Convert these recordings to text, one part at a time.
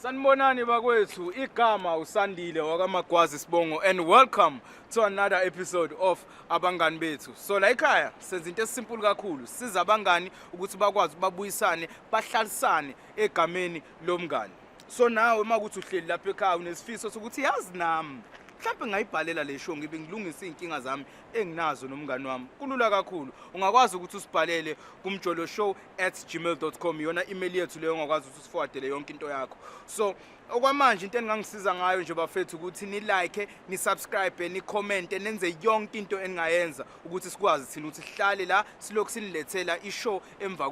Sanibonani bakwethu, igama uSandile wakaMagwazi Sibongo and welcome to another episode of Abangani Bethu. So la ekhaya senza into esimple kakhulu, siza abangani ukuthi bakwazi babuyisane, bahlalisane egameni lomngani. So nawe makuthi uhleli lapha ekhaya unesifiso sokuthi yazi nami mhlawumbe ngayibhalela le show ngibe ngilungisa inkinga zami enginazo nomngani wami. Kulula kakhulu. Ungakwazi ukuthi usibhalele kumjoloshow@gmail.com yona email yethu leyo ungakwazi ukuthi usiforwardele yonke into yakho. So okwamanje into engangisiza ngayo nje bafethu ukuthi ni like, ni subscribe, ni comment nenze yonke into engayenza ukuthi sikwazi thina ukuthi sihlale la silokhu sinilethela ishow emva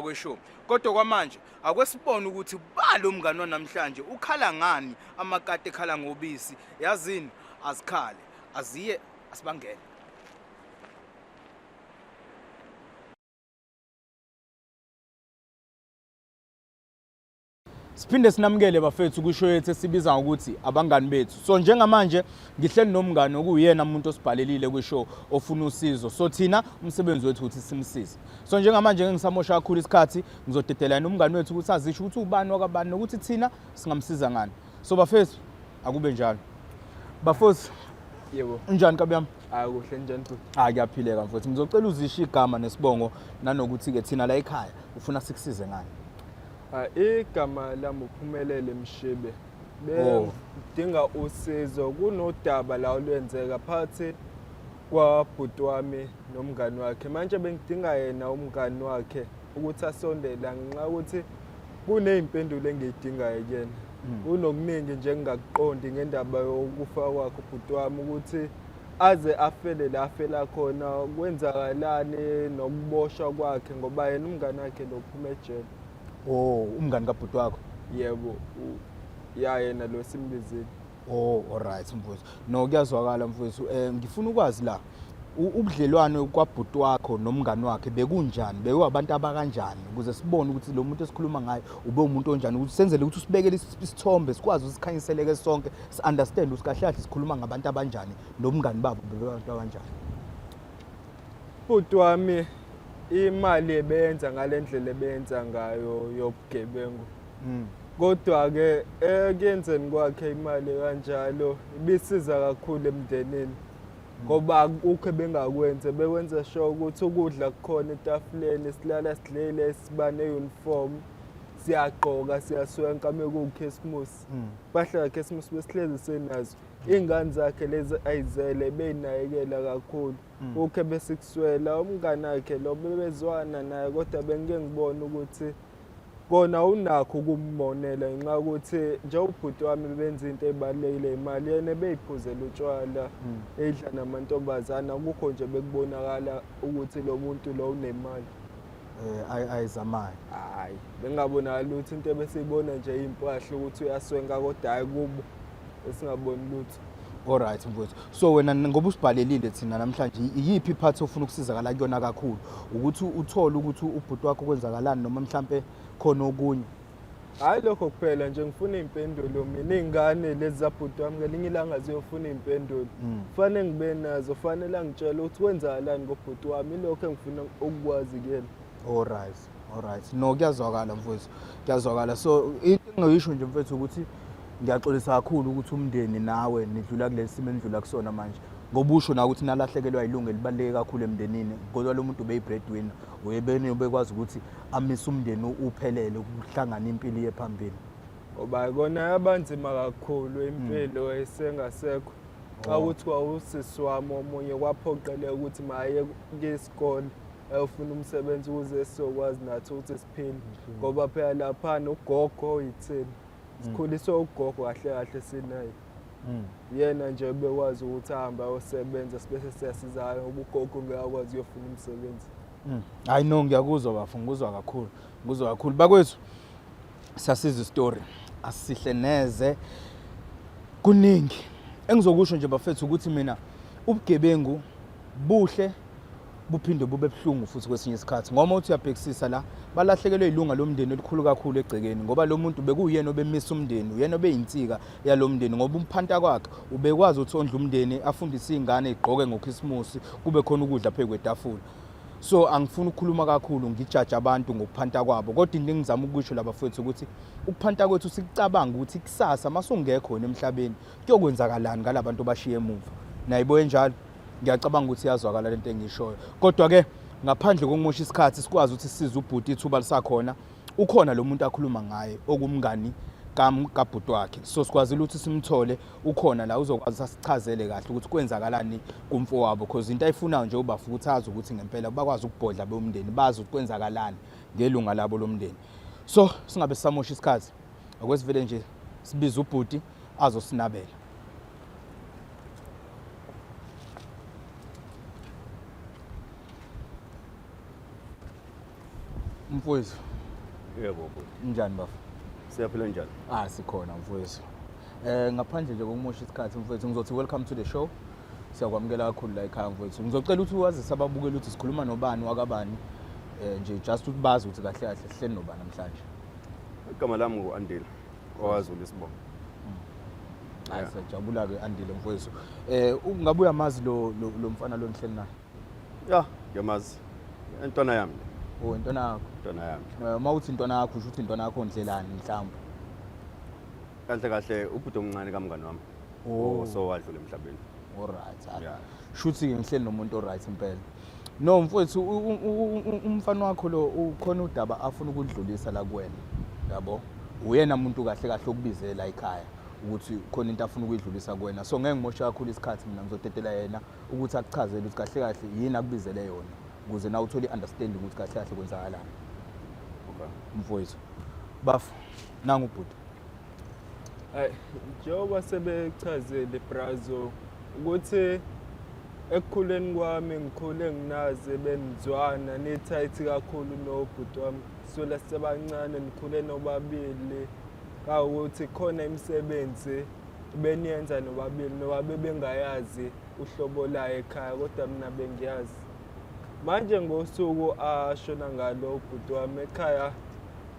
kweshow. Kodwa kwamanje akwesibona ukuthi balo mngani wanamhlanje ukhala ngani amakati ekhala ngobisi. Yazini azikhale aziye asibangele. Siphinde sinamukele bafethu kusho yethu esibiza ngokuthi abangani bethu. So njengamanje ngihleli nomngani okuyena umuntu osibhalelile kwishow ofuna usizo. So thina umsebenzi wethu ukuthi simsize. So njengamanje ngisamosha kakhulu isikhathi ngizodedelana umngani wethu ukuthi azisho ukuthi ubani wakabani nokuthi thina singamsiza ngani. So bafethu akube njalo. Bafethu yebo njani kabiyami? kuhle njani futhi? Kuyaphileka mfowethu. Ngizocela uzisho igama nesibongo nanokuthi ke thina la ekhaya ufuna sikusize ngani. Igama lami uPhumelele Mshibe. Bedinga usizo kunodaba la olwenzeka phakathi kwabhuti wami nomngani wakhe. Manje bengidinga yena umngani wakhe ukuthi asondela ngenxa ukuthi kunezimpendulo engidingayo kuyena. Kunokuningi nje engingakuqondi ngendaba yokufa kwakhe ubhuti wami ukuthi aze afele la afela khona kwenzakalani nokuboshwa kwakhe ngoba yena umngani wakhe lophuma ejele. Umngani kabhuti wakho? Yebo. Yena lo simbizile. Alright mfowethu. No kuyazwakala mfowethu. Ngifuna ukwazi la ubudlelwane kwabhuti wakho nomngani wakhe bekunjani? Bekuwabantu abakanjani ukuze sibone ukuthi lo muntu esikhuluma ngaye ube umuntu onjani ukuthi senzele ukuthi usibekele isithombe sikwazi usikhanyiseleke sonke si understand ukuthi kahle kahle sikhuluma ngabantu abanjani nomngani babo bebantu abanjani. Bhuti wami imali ebenza ngalendlela ebenza ngayo yobugebengu. Kodwa ke ekuyenzeni kwakhe imali kanjalo ibisiza kakhulu emndenini ngoba ukho bengakwenza bekwenza sure ukuthi ukudla kukhona etafuleni silala sidlele sibane uniform siyagqoka siyaswenka mekukhisimusi bahla khisimusi besihlezi senazo ingane zakhe lezi ayizele beyinayekela kakhulu ukho besikuswela umngane wakhe lo bebezwana naye kodwa bengeke ngibone ukuthi kona unakho ukumbonela ngenxa ukuthi nje ubhuti wami benza into ebalekile imali yena beyiphuzela utshwala edla namantombazana ukho nje bekubonakala ukuthi lo muntu lo unemali. Ayizamayo. Hayi bengabonakala ukuthi into ebesiyibona nje impahla ukuthi uyaswenka kodwa hayi kubo esingaboni lutho. Alright mfowethu. So wena ngoba usibhalelile thina namhlanje iyiphi ipart ofuna ukusizakala kuyona kakhulu ukuthi uthole ukuthi ubhuti wakho kwenzakalani noma mhlambe khona okunye? Hayi lokho kuphela nje ngifuna impendulo mina ingane lezi zabhuti wami ngelinye ilanga ziyofuna impendulo. Kufanele ngibe nazo, fanele ngitshele ukuthi kwenzakalani ngobhuti wami lokho engifuna ukukwazi kuyena. Alright. No kuyazwakala mfowethu. Kuyazwakala. So into engiyisho nje mfowethu ukuthi ngiyaxolisa kakhulu ukuthi umndeni nawe nidlula kulesi simo endlula kusona manje. Ngoba usho na ukuthi nalahlekelwa ilungu elibaleke kakhulu emndenini kodwa lo muntu beyi-breadwinner uyebene ubekwazi ukuthi amise umndeni uphelele ukuhlangana impilo yephambili. Ngoba kona abanzima kakhulu impilo esengasekho. Xa uthi kwawusisi wami omunye kwaphoqeleka ukuthi maye ngesikole ayofuna umsebenzi ukuze sizokwazi nathi ukuthi siphile ngoba phela lapha nogogo oyithini sikhuliswe ugogo kahle kahle sinaye. Yena nje bekwazi ukuthi ahamba ayosebenza sibese siyasizana ngoba ugogo ngiyakwazi uyofuna umsebenzi. Hayi no ngiyakuzwa bafo ngikuzwa kakhulu. Bakwethu siyasiza istory asihle neze kuningi engizokusho nje bafethu ukuthi mina ubugebengu buhle buphinde bube buhlungu futhi kwesinye isikhathi ngoba uthi uyabhekisisa la balahlekelwe ilunga lomndeni elikhulu kakhulu egcekeni ngoba lo muntu bekuyena obemisa umndeni uyena obeyinsika yalomndeni ngoba umphanta kwakhe ubekwazi ukuthi ondla umndeni afundise izingane igqoke ngoKhisimusi kube khona ukudla phezu kwetafula. So angifuni ukukhuluma kakhulu ngijaja abantu ngokuphanta kwabo kodwa into engizama ukusho labafowethu ukuthi ukuphanta kwethu sikucabanga ukuthi kusasa masungekho emhlabeni kuyokwenzakalani ngalabantu bashiye emuva nayibo njalo ngiyacabanga ukuthi iyazwakala lento engishoyo kodwa ke ngaphandle kokumosha isikhathi sikwazi ukuthi size ubhuti ithuba lisakhona ukhona lo muntu akhuluma ngaye okumngani kabhuti wakhe so sikwazile ukuthi simthole ukhona la uzokwazi asichazele kahle ukuthi kwenzakalani kumfowabo because into ayifunayo nje ubafu ukuthi azi ukuthi ngempela bakwazi ukubhodla bomndeni bazi ukuthi kwenzakalani ngelunga labo lomndeni so singabe sisamosha isikhathi akwesivele nje sibiza ubhuti azosinabela mfowethu yebo bhuti njani bafu siyaphila njani sikhona mfowethu ngaphandle nje kokumosha isikhathi mfowethu ngizothi welcome to the show siyakwamukela kakhulu la ekhaya mfowethu ngizocela ukuthi wazise ababukeli ukuthi sikhuluma nobani wakabani nje just ukuthi bazi ukuthi kahle kahle sihleli nobani namhlanje igama lami nguAndile owazula isibongo siyajabula ke Andile mfowethu ungabe uyamazi lo mfana lo nihleli naye ya ngiyamazi intwana yami intwana yakho intwana yami mawuthi intwana yakho usho ukuthi intwana yakho ndlelani mhlawumbe kahle kahle ubhuti omncane kamngani wami so wadlula emhlabeni alright shuthi ke ngihleli nomuntu oright impela no mfowethu umfana wakho lo ukhona udaba afuna ukudlulisa la kuwena yabo uyena umuntu kahle kahle okubizela ekhaya ukuthi khona into afuna ukuyidlulisa kuwena so ngeke ngimoshe kakhulu isikhathi mina ngizodedela yena ukuthi akuchazele ukuthi kahle kahle yini akubizele yona ukuze na uthole understanding ukuthi kahle kahle kwenzakalani mfowethu bafu nangu ubhuti njengoba sebechazele brazo ukuthi ekukhuleni kwami ngikhule nginaze benizwana nethight kakhulu nobhuti wami sola sebancane nikhule nobabili kawukuthi khona imisebenzi beniyenza nobabili nobabe bengayazi uhlobo layo ekhaya kodwa mina bengiyazi manje ngosuku ashona ngalo ubhuti wami ekhaya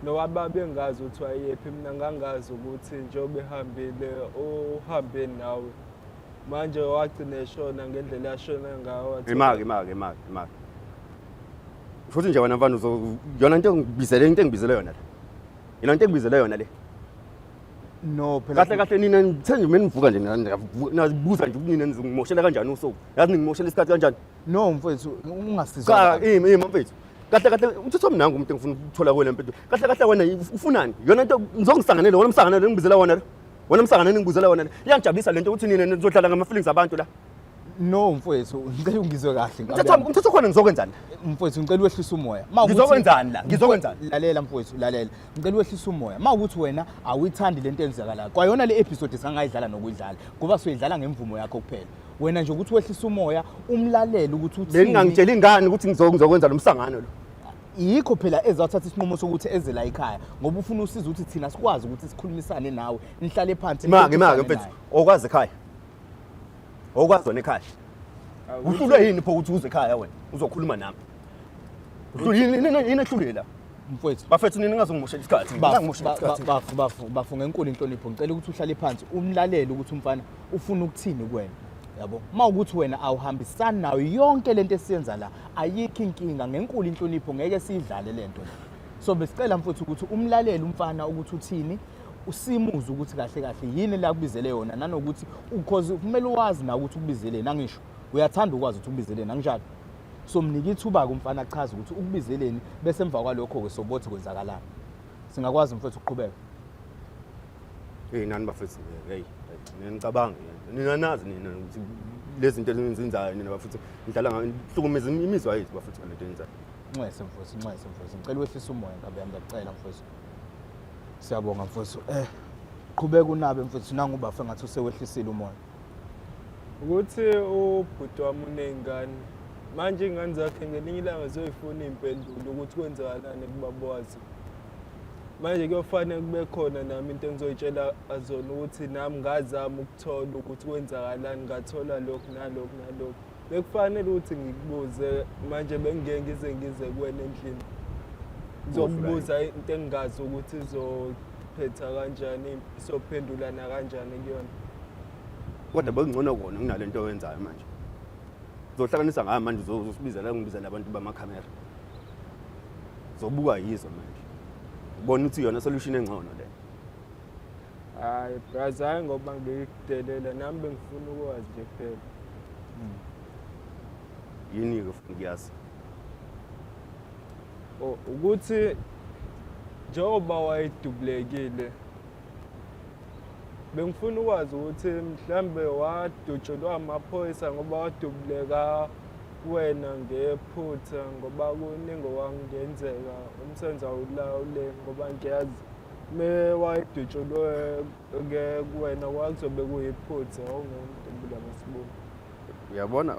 noba bengazi ukuthi wayephi mina ngangazi ukuthi njengoba ehambile uhambe nawe manje wagcina eshona ngendlela yashona ngayo imaki futhi nje wena mfana yona into engibizele yona le yona into engibizele yona le no phela kahle nina ngithenje mina nivuka nje nazibuza nje kunina nizingimoshela kanjani usuku yazi ngimoshela isikhathi kanjani no mfowethu ungasizwa mfethu kahle uthethe mnangu umuntu engifuna ukuthola kuwe lempilo kahle wena ufunani yona into ngizongisanganele wona umsanganele ngibizela wona wena umsanganele ngibuzela wona iyangijabulisa lento ukuthi nina nizodlala ngama feelings abantu la no mfowethu ngicela ungizwe kahle umthetho khona ngizokwenzani mfowethu ngicela uwehlise umoya ngizokwenzani lalela mfowethu lalela ngicela uwehlise umoya mawukuthi wena awuyithandi lento enzakalayo kwayona le episode singayidlala nokuyidlala ngoba soyidlala ngemvumo yakho kuphela wena nje ukuthi wehlise umoya umlalele ukuthi uthi bengingangitshela ingane ukuthi ngizokwenza lo msangano lo yikho phela ezathatha isinqumo sokuthi eze la ekhaya ngoba ufuna usiza ukuthi thina sikwazi ukuthi sikhulumisane nawe nihlale phansi imake mfethu okwazi ekhaya okwazi wona ekhaya uhlulwe yini pho ukuthi uze ekhaya wena uzokhuluma nami yini ehlulwe la mfowethu bafethu nini ngazongimoshela isikhathi bafu ngenkulu inhlonipho ngicela ukuthi uhlale phansi umlalele ukuthi umfana ufuna ukuthini kuwena yabo mawukuthi wena awuhambisani nayo yonke lento esiyenza la ayikho inkinga ngenkulu inhlonipho ngeke sidlale lento so besicela mfowethu ukuthi umlalele umfana ukuthi uthini usimuze ukuthi kahle kahle yini la kubizele yona nanokuthi because kumele uwazi na ukuthi ukubizele nangisho uyathanda ukwazi ukuthi ukubizele nanginjalo so mnika ithuba kumfana achaza ukuthi ukubizeleni bese emva kwalokho ke sobothi kwenzakalani singakwazi mfowethu ukuqhubeka nani bafethu ngicabanga ninazi nina lezi zinto ezenzayo nina bafethu ngidlala ngihlukumeza imizwa yethu bafethu lento yenzayo Nxese mfowethu ngicela wehlisa umoya ngabe yami ngiyacela mfowethu siyabonga mfowethu qhubeka unabe mfowethu nangu bafe ngathi usewehlisile umoya ukuthi ubhuti wami unengane manje ingane zakhe ngelinye ilanga zoyifuna impendulo ukuthi kwenzakalani kubabazi manje kuyofanele kube khona nami into engizoyitshela azona ukuthi nami ngazama ukuthola ukuthi kwenzakalani ngathola lokhu nalokhu bekufanele ukuthi ngikubuze manje bengeke ngize kuwena endlini ngizokubuza into engingazi ukuthi izophetha kanjani isophendulana kanjani kuyona kodwa bekungcono kona kunalento oyenzayo manje Uzohlanganisa ngayo manje uzosibizela ngibizela abantu bamakhamera. Zobuka yizo manje. Ubona ukuthi yona solution engcono le. Hayi brother ngoba ngikudelela nami bengifuna ukwazi nje kuphela. Yini ke ufuna ukuyazi? Ukuthi njengoba wayedublekile bengifuna ukwazi ukuthi mhlambe wadutshelwa amaphoyisa ngoba wadubleka wena ngephutha ngoba kuningi wangenzeka umsebenzi awulawule ngoba ngiyazi me wayedutshelwe kuwena kwakuzobe kuyiphutha awungumuntu bila masiboni.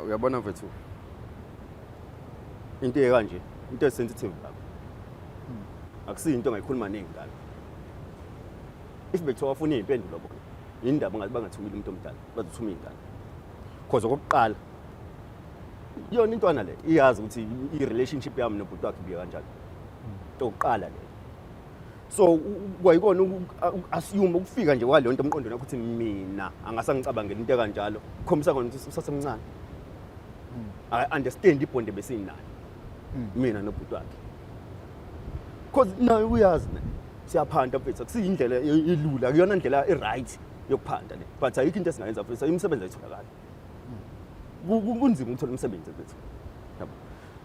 Uyabona mfethu. Into ekanje, into sensitive lapha. Akusiyinto ngayikhuluma ningi ngalo. If bethu wafuna izimpendulo lokho, indaba ngathi bangathumile umuntu omdala, bazothuma izingane. Because okokuqala yona intwana le iyazi ukuthi i-relationship yami nobhuti wakhe biya kanjani. Into oqala le. So kwayikona assume ukufika nje kwale nto emqondweni ukuthi mina angasangicabangela into kanjalo. Khombisa ngone ukuthi usasemncane. I understand ibonde besinalo. Mina nobhuti wakhe. Because nayo uyazi ne siyaphanda mfethu akusiyindlela elula akuyona indlela eright yokuphanda le but ayikho into esingayenza mfethu imisebenzi ayitholakala kunzima ukuthola umsebenzi mfethu yabo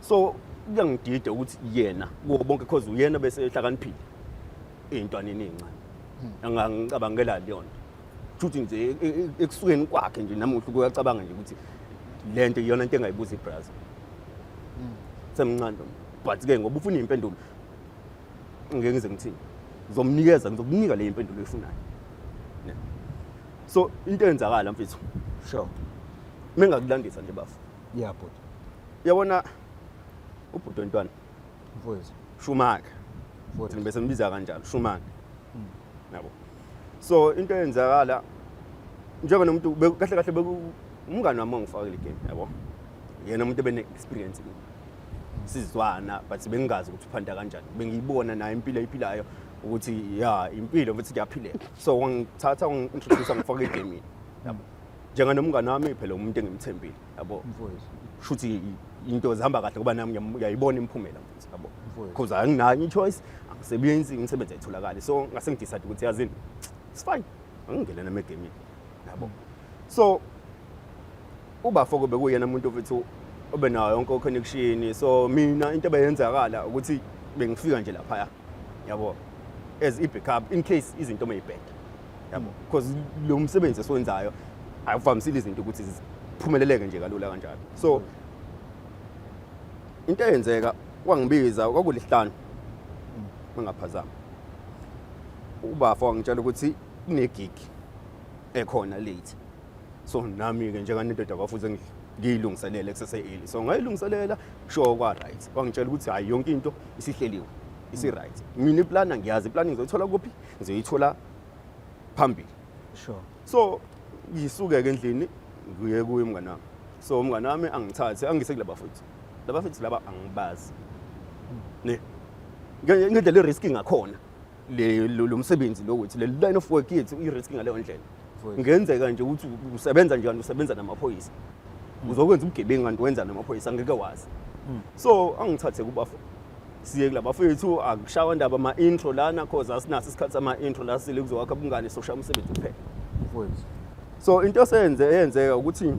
so kuyangidida ukuthi yena kubo bonke because uyena bese ehlakaniphile ezintwaneni ezincane angangicabangela leyo nto futhi nje ekusukeni kwakhe nje namuhla kuyacabanga nje ukuthi lento iyona into engayibuza iBrazil semncane but ke ngoba ufuna impendulo ngeke ngize ngithini ngizokunika le impendulo efunayo so into eyenzakala mfethu Sure. mengakulandisa nje bafu Yeah, but. yabona ubhuti wentwana Mfowethu. Shumaka Mfowethu. bese mbiza kanjalo Shumaka yabo so into eyenzakala njengomuntu kahle kahle umngane wami ongifakile game yabo yena umuntu ebene experience sizwana but bengingazi ukuthi uphanda kanjani bengiyibona naye impilo ayiphilayo ukuthi ya impilo mfethu kuyaphileka so wangithatha wangintroduce ngifaka igame yabo njenganomngane wami phela umuntu engimthembile yabo Mfowethu. shuthi into zihamba kahle kuba nami ngiyayibona imphumela mfethu yabo Mfowethu. because anginayo ichoice angisebenzi imisebenzi ayitholakala so ngase ngidecide ukuthi yazini it's fine angingena nami egamini yabo so ubafoko bekuyena umuntu ofethu obenayo yonke connection so mina into ebeyenzakala ukuthi bengifika nje lapha yabo as i-backup in case izinto mayibheka yabo because lo msebenzi esiwenzayo ayivamisile izinto ukuthi ziphumeleleke nje kalula kanjalo so into eyenzeka kwangibiza kwakulihlanu mangaphazama ubafo wangitshela ukuthi kunegig ekhona late so nami ke njenganendoda kwafuze ngiyilungiselele kusese early so ngayilungiselela sure kwa right wangitshela ukuthi hayi yonke into isihleliwe isi right mina iplana ngiyazi iplanning ngizoyithola kuphi ngizoyithola phambili Sure. so ngisuke ke endlini ngiye kuye umngane wami so umngane wami angithathe angise kulaba futhi laba angibazi ne ngendlela i-risk ngakhona lo msebenzi lo wethu le line of work yethu i-risk ngaleyo ndlela ngenzeka nje ukuthi usebenza njani usebenza namaphoyisa uzokwenza ubugebengu kanti wenza namaphoyisa angeke wazi so angithathe kubafu siye kulabafethu akushawa ndaba ama-intro lana cause asinaso isikhathi sama-intro la sile kuzowakha ubungane sokushaya umsebenzi kuphela Mfowethu. so into eyenzeka ukuthi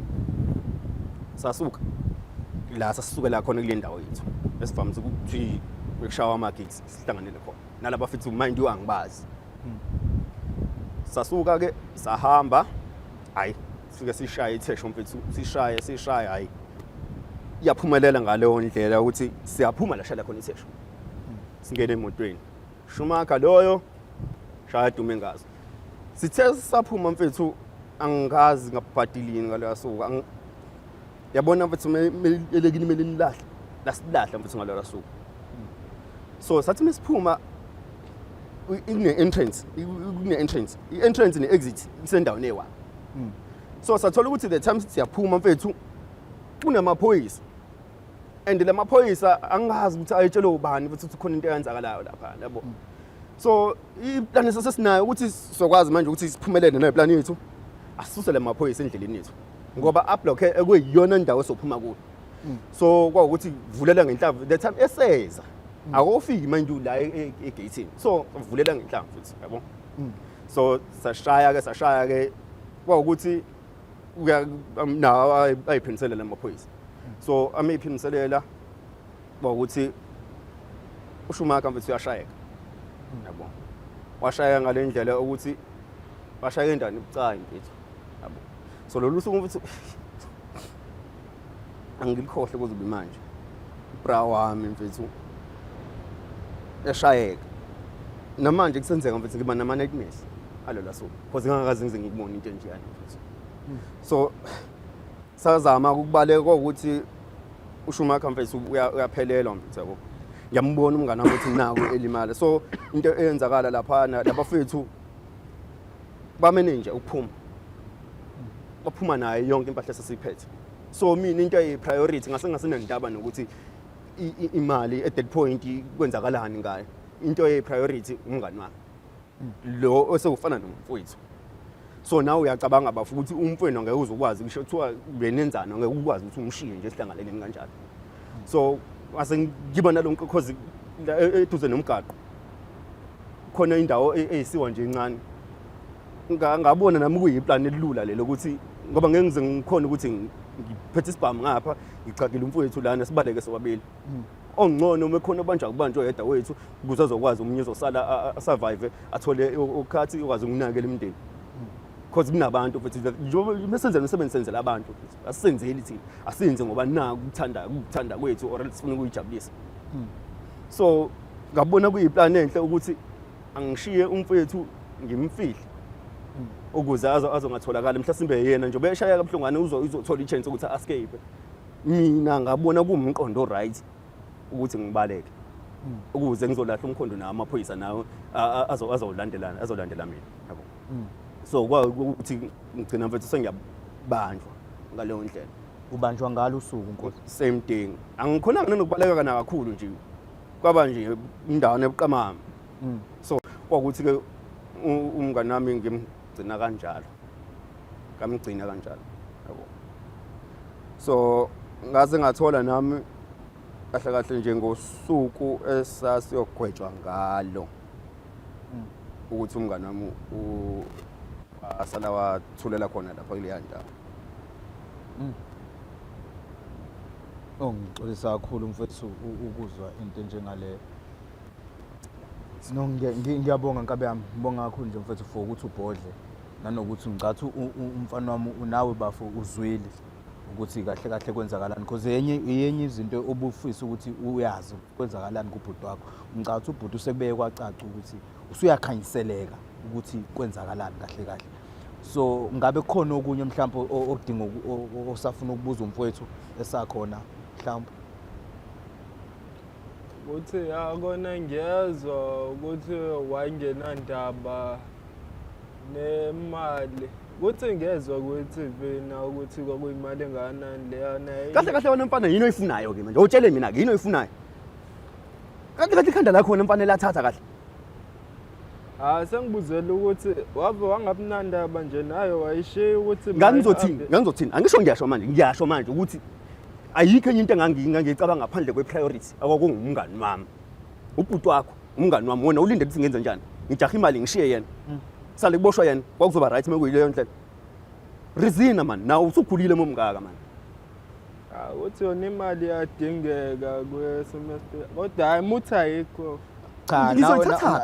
sasuka la sasukela khona kule ndawo yethu esivamise ukuthi bekushawa ama-gigs sihlanganele khona nalaba fethu mind you angibazi sasuka ke sahamba hayi sifike sishaye ithesho mfethu sishaye hayi yaphumelela ngaleyo ndlela ukuthi siyaphuma la shala khona ithesho singene emotweni Shumaka loyo shaya dume ngazo sithe saphuma mfethu angazi ngabhadilini ngaleyo suku yabona mfethu melekini melilahla lasilahla mfethu ngaleyo suku so sathi mesiphuma i-entrance ne-exit isendaweni ewa so sathola ukuthi the time siyaphuma mfethu kunamaphoyisa and lamaphoyisa angazi ukuthi ayitshela ubani futhi khona into eyenzakalayo lapha yabo so iplan esasinayo ukuthi sokwazi manje ukuthi siphumelele neplan yethu asisuse lamaphoyisa endleleni yethu ngoba ablock ekuyiyona indawo esophuma kuyo so kwaukuthi vulela ngenhlamvu the time eseza akufiki manje la egate so vulela ngenhlamvu futhi yabo so sashaya ke kwaukuthi nawo ayiphiniselela amaphoyisa so ameyiphiniselela kwaukuthi uSchumacher mfethu uyashayeka yabo washaya ngale ndlela ukuthi washaya endani ubucayi mfethu yabo so lolu suku mfethu angikhohle kuzobe manje bra wami mfethu yashayeka namanje kusenzeka mfethu ngiba nama nightmares alola suku because ngingakaze ngize ngikubona into enjeyani mfethu so sazama ukubaleka ukuthi uSchumacher mfethu uyaphelelwa mfethu yabo ngiyambona umngane wami ukuthi nako elimala so into eyenzakala lapha labafethu bamenenje ukuphuma baphuma naye yonke impahla sesiphethe so mina into eyipriority ngasengasenandaba nokuthi imali at that point kwenzakalani ngayo into eyipriority umngane wami lo osewufana nomfowethu so nawe uyacabanga bafu ukuthi umfowenu angeke uzokwazi ngisho kuthiwa benenzana angeke ukwazi ukuthi umshiye nje sihlanganeleni kanjalo so asengiba nalonke cause eduze nomgaqo khona indawo eyisiwa nje encane ngabona nami kuyiplan elilula lelo ukuthi ngoba ngeke ngize ngikhona ukuthi ngiphethe isibhamu ngapha ngicakile umfowethu lana sibaleke sobabili ongcono mekhona banje akubanjwe yedwa wethu ukuze azokwazi umunye uzosala survive athole ukhathi ukwazi ukunakela imindeni because kunabantu futhi mesenze umsebenzi senzela abantu asisenzeli thina asenze ngoba naku ukuthanda kwethu or sifuna ukuyijabulisa so ngabona kuyiplan enhle ukuthi angishiye umfowethu ngimfihle ukuze azongatholakala mhlasimbe yena nje beshaya kabuhlungane uzothola ichance ukuthi escape mina ngabona kuumqondo right ukuthi ngibaleke ukuze ngizolahla umkhondo na amaphoyisa nawo azolandela mina yabo so ukuthi ngicina mfethu sengiyabanjwa ngaleyo ndlela ubanjwa ngalo usuku Nkosi same thing angikhonanga nokubaleka kana kakhulu nje kwaba nje indawo ebuqamama so kwakuthi ke umngane wami ngimgcina kanjalo ngamgcina kanjalo yabo so ngaze ngathola nami kahle nje ngosuku esasiyogwetshwa ngalo ukuthi umngane wami asala wathulela khona lapha kule ndawo ngixolisa kakhulu mfethu ukuzwa into njengale ngiyabonga nkabe yami ngibonga kakhulu nje mfethu for ukuthi ubhodle nanokuthi ngicathi umfana wami unawe bafo uzwile ukuthi kahle kwenzakalani because yenye izinto obufisa ukuthi uyazi kwenzakalani kubhuti wakho ngicathi ubhuti usekubeye kwacaca ukuthi usuyakhanyiseleka ukuthi kwenzakalani kahle so ngabe khona okunye mhlawumbe odinga osafuna ukubuza umfowethu esakhona mhlawumbe uthi akona ngiyezwa ukuthi wangenandaba nemali uthi ngezwe ku-TV na ukuthi kwakuyimali engakanani leyana kahle wena mfana yini oyifunayo ke manje utshele mina ke yini oyifunayo kahle ikhanda lakho wena mfana lathatha kahle sengibuzela ukuthi wave wangabinandaba nje nayo wayishiya ukuthi ngizothini angisho ngiyasho manje ukuthi ayikho enye into engangicabanga ngaphandle kwe-priority akwakungumngani wami ubhuti wakho umngani wami wona ulinde ukuthi ngenze njani ngijaha imali ngishiye yena sale kuboshwa yena kwakuzoba right mekuyileyo ndlela rizina man nawe usukhulile momngaka man uthi yona imali iyadingeka kwesemester kodwa hayi muthi ayikho cha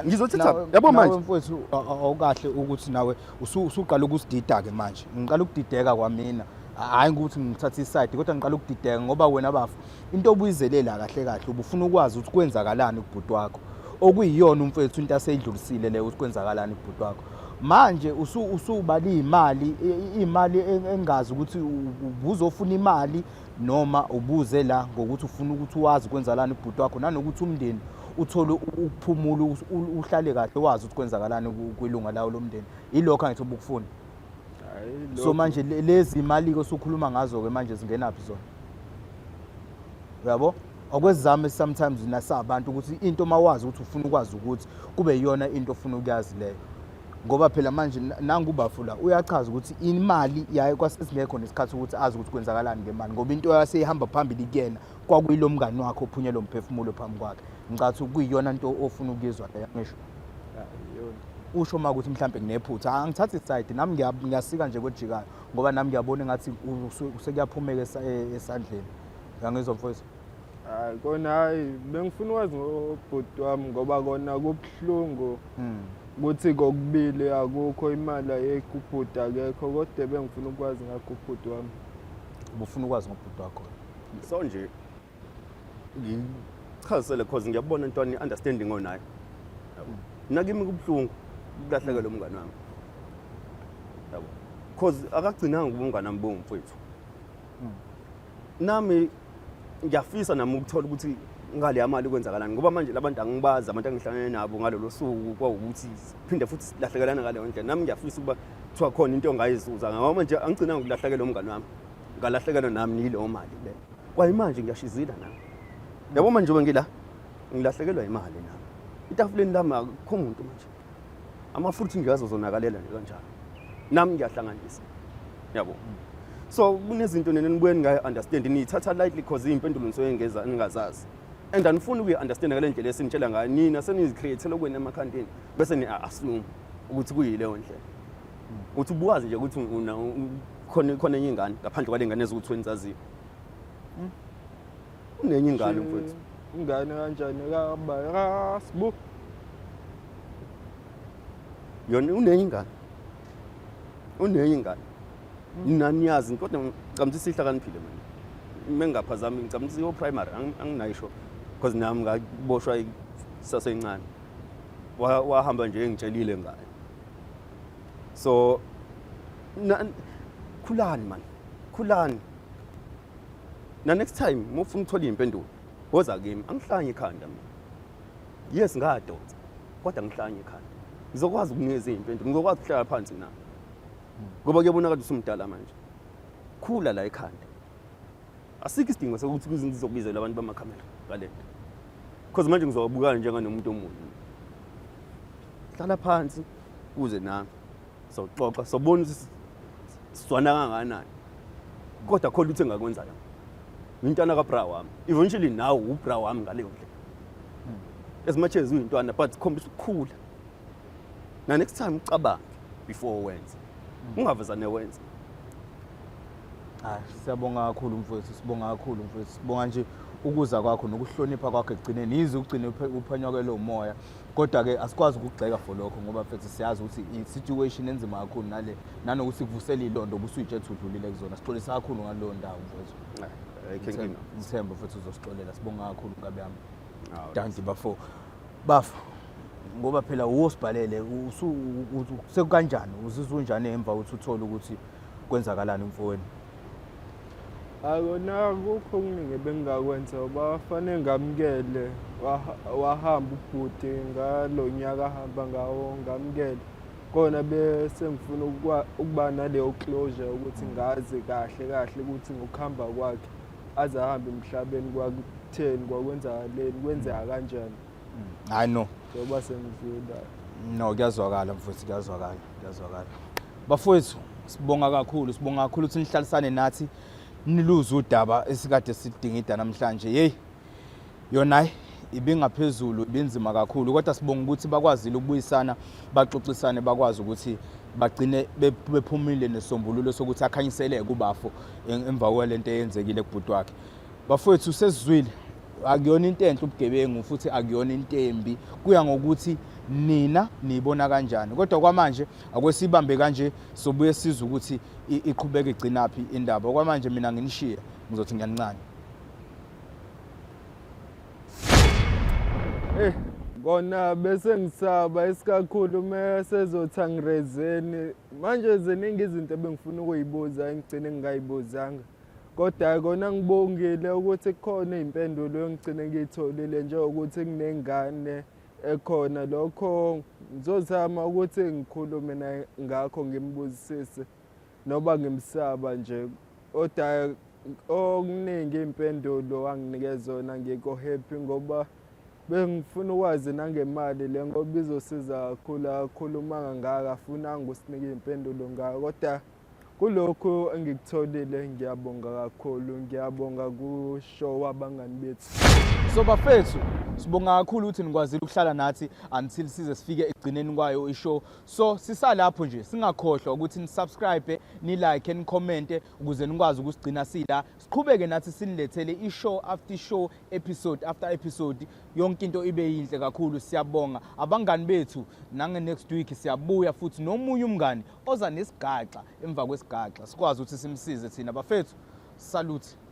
ngizothatha yabo manje mfowethu awukahle ukuthi nawe usuqala ukusidida ke manje ngiqala ukudideka kwamina hayi ukuthi ngithatha iside kodwa ngiqala ukudideka ngoba wena bafu into obuyizelela kahle ubufuna ukwazi ukuthi kwenzakalani kubhuti wakho okuyiyona umfowethu into aseyidlulisile leyo ukuthi kwenzakalani kubhuti wakho manje usubali imali engazi ukuthi ubuzofuna imali noma ubuze la ngokuthi ufuna ukuthi wazi kwenzakalani kubhuti wakho nanokuthi umndeni uthole ukuphumula uhlale kahle wazi ukuthi kwenzakalani kwilunga lawo lomndeni ilokho angithi ubukufuna so manje lezi imali ke sokhuluma ngazo ke manje zingenaphi zona yabo okwezame sometimes nasabantu ukuthi into mawazi ukuthi ufuna ukwazi ukuthi kube yiyona into ofuna ukuyazi leyo ngoba phela manje nangu ubafula uyachaza ukuthi imali yaye kwasesingekho nesikhathi ukuthi azi ukuthi kwenzakalani ngemali ngoba into yaseyihamba phambili kuyena kwakuyilo mngani wakhe ophunyelwe umphefumulo phambi kwakhe ngicathi kuyiyona into ofuna ukuyizwa leyo ngisho usho uma ukuthi mhlambe kunephutha angithathi iside nami ngiyasika nje kwejikayo ngoba nami ngiyabona ngathi usekuyaphumeka esandleni yangizwa mfowethu hayi kona hayi bengifuna ukwazi ngobhuti wami ngoba kona kubuhlungu ukuthi kokubili akukho imali ayekho ubhuti akekho kodwa bengifuna ukwazi ngakho ubhuti wami ubufuna ukwazi ngobhuti wakho so nje ngichazisele cause ngiyabona into understanding onayo nakimi kubuhlungu ukulahlekelwa umngane wami yabo cause akagcinanga ubungane wami bomfowethu nami ngiyafisa nami ukuthola ukuthi ngale yamali kwenzakalani ngoba manje labantu angibazi abantu angihlangene nabo ngalolu suku kwawukuthi phinde futhi silahlekelana ngale ndlela nami ngiyafisa ukuba kuthiwa khona into ongayizuza ngoba manje angigcinanga ukulahlekelwa umngane wami ngalahlekelwa nami yilo mali le kwayimanje ngiyashizila nami yabo manje ngila ngilahlekelwa imali nami itafuleni lami akukho umuntu manje amafruthi ngiyazo zonakalela nje kanjalo nami ngiyahlanganisa yabo so kunezinto nenibuye ngayi understand nithatha lightly cause impendulo nisoyengeza ningazazi and anifuni ukuyi understand ngale ndlela esinitshela ngayo nina senizicreate lokweni emakhantini bese ni assume ukuthi kuyileyo ndlela uthi ubuwazi nje ukuthi khona enye ingane ngaphandle kwale ngane ezukuthi wenizaziyo unenye ingane mfowethu ingane kanjani kaba sibu yona unenye ingane naniyazi kodwa ngicamisa sihlakaniphile mina mengaphazami ngicamisa yo primary anginayisho because nami ngaboshwa sasencane wahamba nje engitshelile ngayo so khulani na next time mufuna ukuthola impendulo woza kimi angihlanye ikhanda mina yes ngadonsa kodwa ngihlanye ikhanda ngizokwazi ukunikeza impendulo ngizokwazi ukuhlala phansi na ngoba kuyabonakala ukuthi umdala manje khula la ekhanda asikho isidingo sokuthi izinto zizokubizela abantu bamakhamera ngalento because manje ngizobukana njenganomuntu omunye hlala phansi uze nami soxoxa sobona ukuthi sizwana kangakanani kodwa khona ukuthi engakwenza la intwana kabra wami eventually nawe ubra wami ngaleyo ndlela as much as uyintwana but khombisa ukukhula na next time ucabange before wenze ungavezane wenze siyabonga kakhulu mfowethu sibonga nje ukuza kwakho nokuhlonipha kwakho egcineni yize ugcine uphanyakela umoya kodwa ke asikwazi ukugxeka for lokho ngoba mfethu siyazi ukuthi i-situation enzima kakhulu nanokuthi kuvusela ilondo obusuyitshethe udlulile kuzona sixolisa kakhulu ngalowo ndawo mfethu ngithemba futhi uzosixolela sibonga kakhulu ngabe yami danti bafa ngoba phela uwosibhalele sekukanjani uzizwa unjani emva ukuthi uthole ukuthi kwenzakalani mfowenu akona kukho okuningi bengakwenza ngoba fanele ngamukele wahamba ubhuti ngalo nyaka ahamba ngawo ngamukele kona bese ngifuna ukuba naleyo closure ukuthi ngazi kahle ukuthi ngokuhamba kwakhe aze ahambe emhlabeni kwakutheni kwakwenzakaleni kwenzeka kanjani hayi no ngoba sengidlula no kuyazwakala mfowethu kuyazwakala bafowethu sibonga kakhulu ukuthi nihlalisane nathi niluze udaba esikade sidingida namhlanje yona ibingaphezulu ibinzima kakhulu kodwa sibonga ukuthi bakwazile ukubuyisana baxoxisane bakwazi ukuthi bagcine bephumile nesombululo sokuthi akhanyiseleke kubafo emva kwalento eyenzekile kubhuti wakhe bafowethu sesizwile akuyona into enhle ubugebengu futhi akuyona into embi kuya ngokuthi nina niyibona kanjani kodwa kwamanje akwesibambe kanje sobuye sizwe ukuthi iqhubeka igcinaphi indaba kwamanje mina nginishiya ngizothi ngiyanincane kona bese ngisaba isikakhulu mesezothi angirezeni manje ziningi izinto ebengifuna ukuyibuza engigcine ngingayibuzanga kodwa kona ngibongile ukuthi kukhona impendulo engigcine ngiyitholile njengokuthi kunengane ekhona lokho ngizozama ukuthi ngikhulume naye ngakho ngimbuzisise noba ngimsaba nje okuningi impendulo anginikeza zona ngikho happy ngoba bengifuna ukwazi nangemali le ngoba izosiza kakhulu uma ngangaka afunanga usinike iy'mpendulo ngayo kodwa kulokhu engikutholile ngiyabonga kakhulu ngiyabonga kushow wabangani bethu. So bafethu sibonga kakhulu ukuthi nikwazile ukuhlala nathi until size sifike ekugcineni kwayo ishow. So sisalapho nje singakhohlwa ukuthi ni-subscribe, ni-like, ni-comment ukuze nikwazi ukusigcina sila. Siqhubeke nathi sinilethele ishow after show, episode after episode. Yonke into ibe yinhle kakhulu. Siyabonga abangani bethu. Nange next week siyabuya futhi nomunye umngani oza nesigaxa emva kwesigaxa. Sikwazi ukuthi simsize thina bafethu. Salute.